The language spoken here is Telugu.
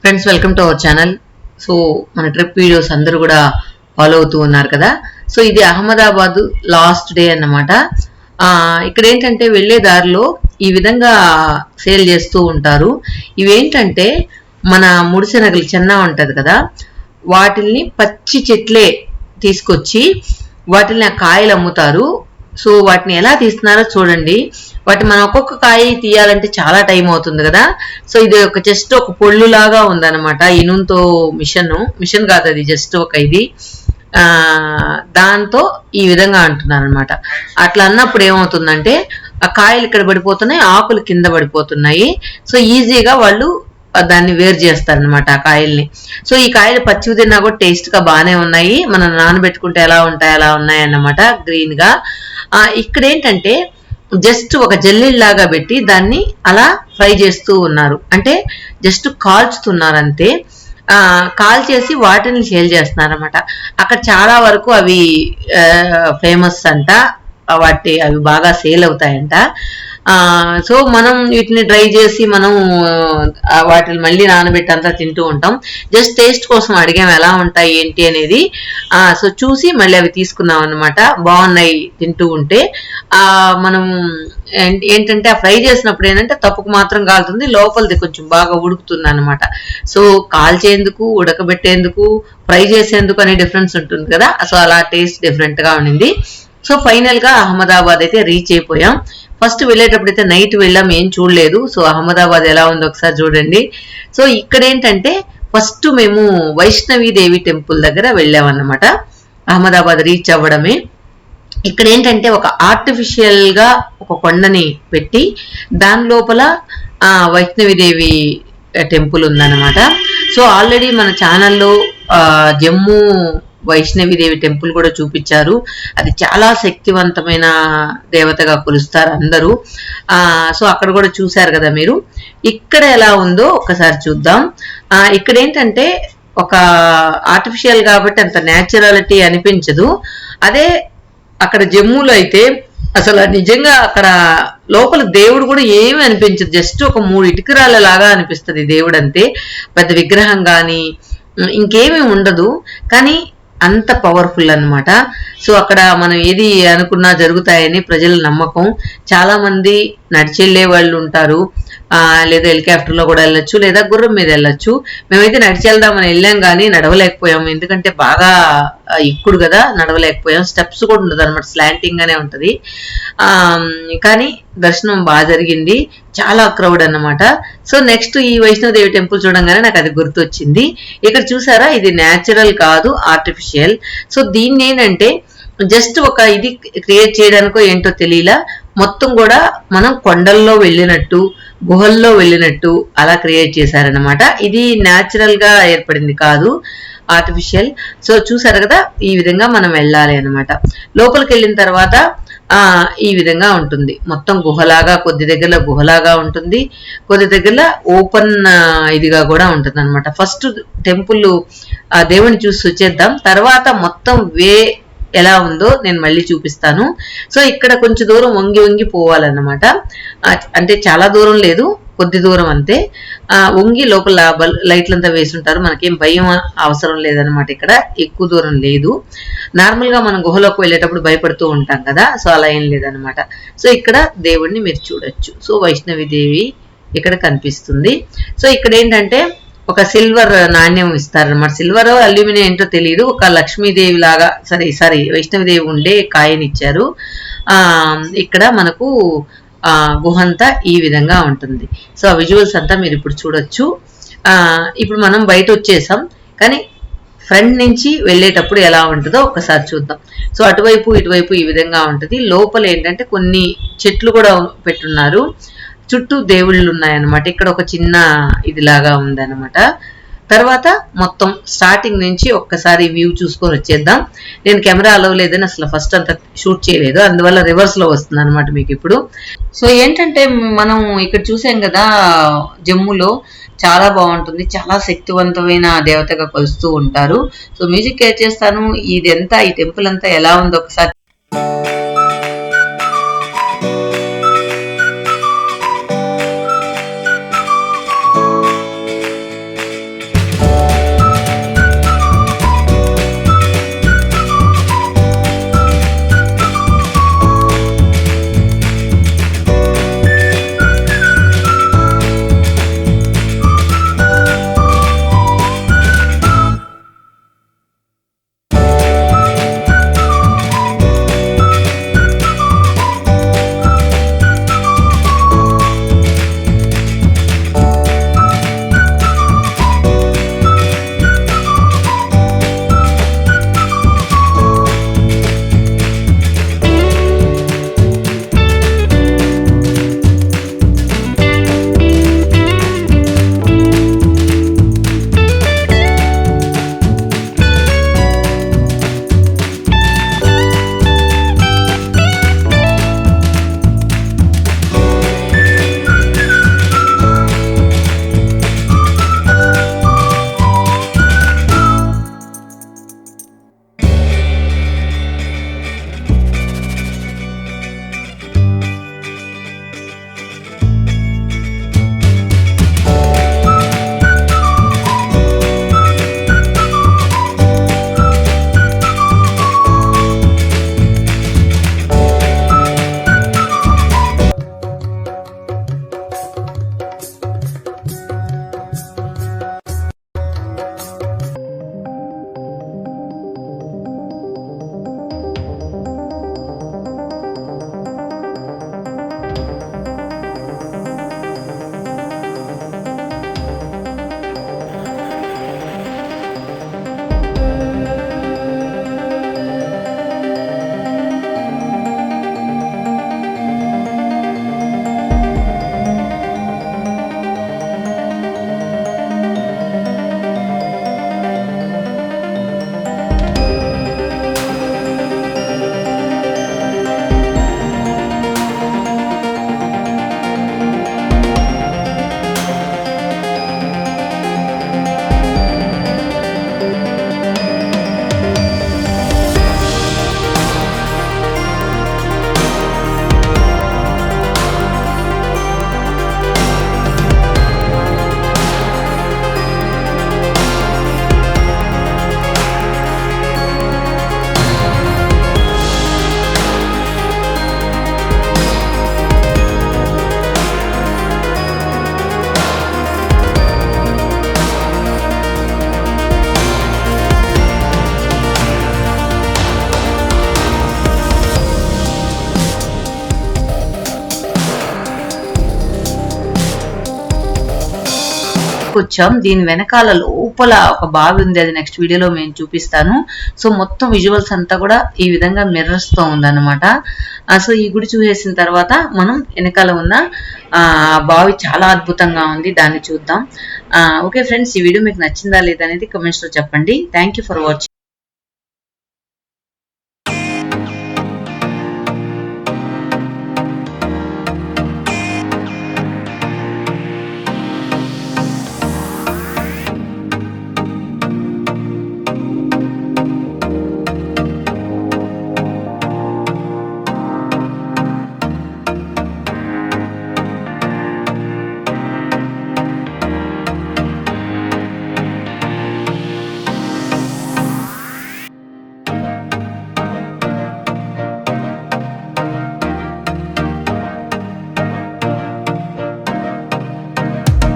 Friends, welcome to our channel. So మన ట్రిప్ వీడియోస్ అందరూ కూడా ఫాలో అవుతూ ఉన్నారు కదా. సో ఇది అహ్మదాబాద్ లాస్ట్ డే అన్నమాట. ఇక్కడ ఏంటంటే వెళ్లే దారిలో ఈ విధంగా సేల్ చేస్తూ ఉంటారు. ఇవేంటంటే మన ముడిశనగలు చెన్న ఉంటది కదా, వాటిల్ని పచ్చి చెట్లే తీసుకొచ్చి వాటిని ఆ కాయలు అమ్ముతారు. సో వాటిని ఎలా తీస్తున్నారో చూడండి. వాటి మనం ఒక్కొక్క కాయ తీయాలంటే చాలా టైం అవుతుంది కదా. సో ఇది ఒక జస్ట్ ఒక పొళ్ళు లాగా ఉందన్నమాట. ఇనుంతో మిషన్ కాదు, అది జస్ట్ ఒక ఇది దాంతో ఈ విధంగా అంటున్నారు అనమాట. అట్లా అన్నప్పుడు ఏమవుతుందంటే ఆ కాయలు ఇక్కడ పడిపోతున్నాయి, ఆకులు కింద పడిపోతున్నాయి. సో ఈజీగా వాళ్ళు దాన్ని వేరు చేస్తారనమాట ఆ కాయల్ని. సో ఈ కాయలు పచ్చివి తిన్నా కూడా టేస్ట్ గా బాగానే ఉన్నాయి. మనం నానబెట్టుకుంటే ఎలా ఉంటాయి అలా ఉన్నాయి అన్నమాట, గ్రీన్ గా. ఇక్కడ ఏంటంటే జస్ట్ ఒక జల్లెల్లాగా పెట్టి దాన్ని అలా ఫ్రై చేస్తూ ఉన్నారు, అంటే జస్ట్ కాల్చుతున్నారు అంతే. కాల్ చేసి వాటిని సేల్ చేస్తున్నారు అనమాట. అక్కడ చాలా వరకు అవి ఫేమస్ అంట, అవి బాగా సేల్ అవుతాయంట. సో మనం వీటిని డ్రై చేసి మనం వాటిని మళ్ళీ నానబెట్టి అంతా తింటూ ఉంటాం. జస్ట్ టేస్ట్ కోసం అడిగాం ఎలా ఉంటాయి ఏంటి అనేది. సో చూసి మళ్ళీ అవి తీసుకున్నాం అనమాట. బాగున్నాయి తింటూ ఉంటే. మనం ఏంటంటే ఆ ఫ్రై చేసినప్పుడు ఏంటంటే తప్పుకు మాత్రం కాలుతుంది, లోపలిది కొంచెం బాగా ఉడుకుతుంది అనమాట. సో కాల్చేందుకు, ఉడకబెట్టేందుకు, ఫ్రై చేసేందుకు అనే డిఫరెన్స్ ఉంటుంది కదా. సో అలా టేస్ట్ డిఫరెంట్ గా ఉండింది. సో ఫైనల్ గా అహ్మదాబాద్ అయితే రీచ్ అయిపోయాం. ఫస్ట్ వెళ్ళేటప్పుడు అయితే నైట్ వెళ్ళాం, ఏం చూడలేదు. సో అహ్మదాబాద్ ఎలా ఉందో ఒకసారి చూడండి. సో ఇక్కడ ఏంటంటే ఫస్ట్ మేము వైష్ణవీదేవి టెంపుల్ దగ్గర వెళ్ళామన్నమాట. అహ్మదాబాద్ రీచ్ అవ్వడమే. ఇక్కడ ఏంటంటే ఒక ఆర్టిఫిషియల్ గా ఒక కొండని పెట్టి దాని లోపల వైష్ణవీదేవి టెంపుల్ ఉందన్నమాట. సో ఆల్రెడీ మన ఛానల్లో జమ్మూ వైష్ణవీదేవి టెంపుల్ కూడా చూపించారు. అది చాలా శక్తివంతమైన దేవతగా కొలుస్తారు అందరూ. సో అక్కడ కూడా చూశారు కదా మీరు. ఇక్కడ ఎలా ఉందో ఒకసారి చూద్దాం. ఇక్కడ ఏంటంటే ఒక ఆర్టిఫిషియల్ కాబట్టి అంత న్యాచురాలిటీ అనిపించదు. అదే అక్కడ జమ్మూలో అయితే అసలు నిజంగా అక్కడ లోపల దేవుడు కూడా ఏమి అనిపించదు, జస్ట్ ఒక 3 ఇటుకరాళ్ళ లాగా అనిపిస్తుంది దేవుడు అంతే. పెద్ద విగ్రహం కానీ ఇంకేమీ ఉండదు, కానీ అంత పవర్ఫుల్ అన్నమాట. సో అక్కడ మనం ఏది అనుకున్నా జరుగుతాయని ప్రజల నమ్మకం. చాలా మంది నడిచెళ్లే వాళ్ళు ఉంటారు, లేదా హెలికాప్టర్ లో కూడా వెళ్ళొచ్చు, లేదా గుర్రం మీద వెళ్ళొచ్చు. మేమైతే నడిచి వెళ్దామని వెళ్ళాం కానీ నడవలేకపోయాము, ఎందుకంటే బాగా ఎక్కుడు కదా, నడవలేకపోయాం. స్టెప్స్ కూడా ఉండదు అనమాట, స్లాంటింగ్ గానే ఉంటది. కానీ దర్శనం బాగా జరిగింది, చాలా క్రౌడ్ అన్నమాట. సో నెక్స్ట్ ఈ వైష్ణవదేవి టెంపుల్ చూడంగానే నాకు అది గుర్తొచ్చింది. ఇక్కడ చూసారా, ఇది న్యాచురల్ కాదు, ఆర్టిఫిషియల్. సో దీన్ని ఏంటంటే జస్ట్ ఒక ఇది క్రియేట్ చేయడానికో ఏంటో తెలియలా, మొత్తం కూడా మనం కొండల్లో వెళ్ళినట్టు, గుహల్లో వెళ్ళినట్టు అలా క్రియేట్ చేశారనమాట. ఇది న్యాచురల్ గా ఏర్పడింది కాదు, ఆర్టిఫిషియల్. సో చూసారు కదా, ఈ విధంగా మనం వెళ్ళాలి అనమాట. లోపలికి వెళ్ళిన తర్వాత ఈ విధంగా ఉంటుంది, మొత్తం గుహలాగా, కొద్ది దగ్గరలో గుహలాగా ఉంటుంది, కొద్ది దగ్గరలో ఓపెన్ ఇదిగా కూడా ఉంటుంది అనమాట. ఫస్ట్ టెంపుల్ దేవుని చూసి వచ్చేద్దాం, తర్వాత మొత్తం ఎలా ఉందో నేను మళ్ళీ చూపిస్తాను. సో ఇక్కడ కొంచెం దూరం వంగి వంగి పోవాలన్నమాట, అంటే చాలా దూరం లేదు, కొద్ది దూరం అంతే. వంగి లోపల లైట్లంతా వేసుంటారు, మనకేం భయం అవసరం లేదనమాట. ఇక్కడ ఎక్కువ దూరం లేదు. నార్మల్ గా మనం గుహలోకి వెళ్ళేటప్పుడు భయపడుతూ ఉంటాం కదా, సో అలా ఏం లేదనమాట. సో ఇక్కడ దేవుడిని మీరు చూడొచ్చు. సో వైష్ణవీదేవి ఇక్కడ కనిపిస్తుంది. సో ఇక్కడ ఏంటంటే ఒక సిల్వర్ నాణ్యం ఇస్తారనమాట. సిల్వర్ అల్యూమినియం ఏంటో తెలియదు, ఒక లక్ష్మీదేవి లాగా సారీ వైష్ణవదేవి ఉండే కాయని ఇచ్చారు. ఇక్కడ మనకు గుహంతా ఈ విధంగా ఉంటుంది. సో ఆ విజువల్స్ అంతా మీరు ఇప్పుడు చూడొచ్చు. ఇప్పుడు మనం బయట వచ్చేసాం, కానీ ఫ్రంట్ నుంచి వెళ్ళేటప్పుడు ఎలా ఉంటుందో ఒకసారి చూద్దాం. సో అటువైపు ఇటువైపు ఈ విధంగా ఉంటుంది. లోపల ఏంటంటే కొన్ని చెట్లు కూడా పెట్టున్నారు, చుట్టూ దేవుళ్ళు ఉన్నాయన్నమాట. ఇక్కడ ఒక చిన్న ఇదిలాగా ఉందన్నమాట. తర్వాత మొత్తం స్టార్టింగ్ నుంచి ఒక్కసారి వ్యూ చూసుకొని వచ్చేద్దాం. నేను కెమెరా అలవ్ లేదని అసలు ఫస్ట్ అంతా షూట్ చేయలేదు, అందువల్ల రివర్స్ లో వస్తుంది అనమాట మీకు ఇప్పుడు. సో ఏంటంటే మనం ఇక్కడ చూసాం కదా, జమ్మూలో చాలా బాగుంటుంది, చాలా శక్తివంతమైన దేవతగా కొలుస్తూ ఉంటారు. సో మ్యూజిక్ యాడ్ చేస్తాను. ఇదంతా ఈ టెంపుల్ అంతా ఎలా ఉందో ఒకసారి. బయటకు వచ్చాం. దీని వెనకాల లోపల ఒక బావి ఉంది, అది నెక్స్ట్ వీడియోలో నేను చూపిస్తాను. సో మొత్తం విజువల్స్ అంతా కూడా ఈ విధంగా మిర్రర్స్ తో ఉందన్నమాట. సో ఈ గుడి చూసేసిన తర్వాత మనం వెనకాల ఉన్న బావి చాలా అద్భుతంగా ఉంది, దాన్ని చూద్దాం. ఓకే ఫ్రెండ్స్, ఈ వీడియో మీకు నచ్చిందా లేదా అనేది కామెంట్స్ లో చెప్పండి. Thank you for watching.